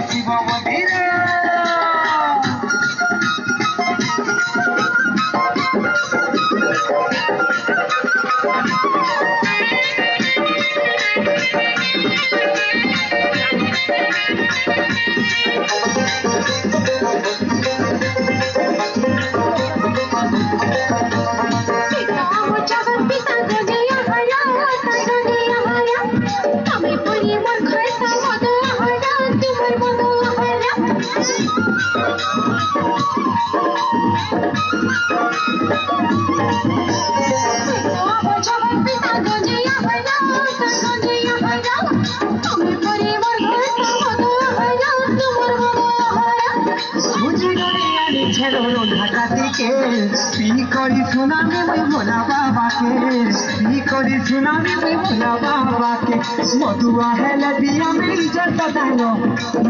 শিব মন্দির ঢাকা থেকে পি করি সুনামি ওই ভোলা বাবাকে পি করি সুনামি ওই ভোলা বাবাকে মতুয়া হেলে বিয়া মে ইজ্জত দানো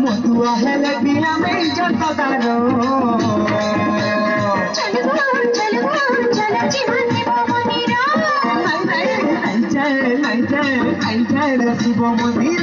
মতুয়া হেলে বিয়া মে ইজ্জত দানো শিব মন্দির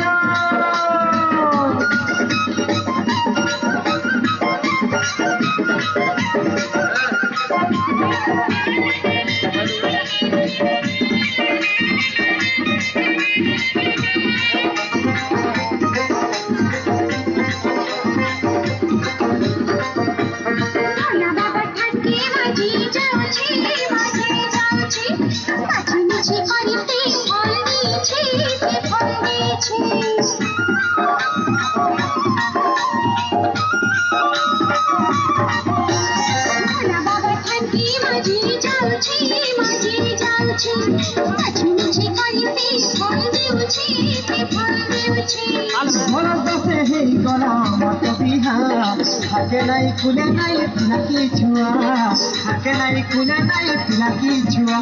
হাতে নাই খুলে নাই নাকি ছুয়া হাতে নাই খুলে নাই নাকি ছুয়া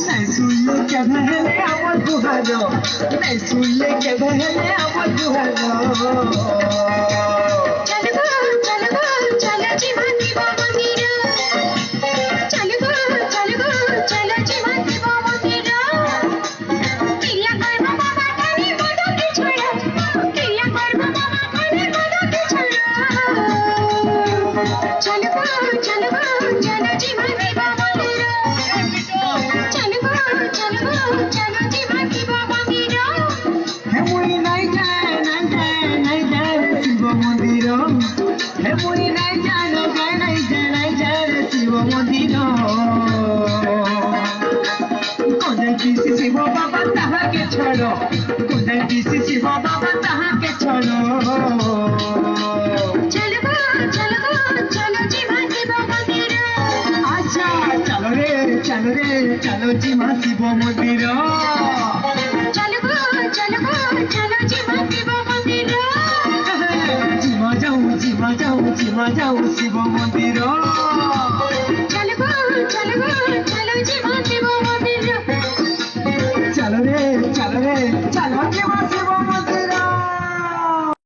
নাই শুনলে কেবে হেলে আমার গুহালো নাই শুনলে কেবে হেলে আমার গুহালো শিব বাবা তাহাকে ছড়ো কোথায় দিছি শিব বাবা তাহাকে ছড়ো আচ্ছা চলো রে চলো জিমা শিব মন্দির জিমা যাও শিব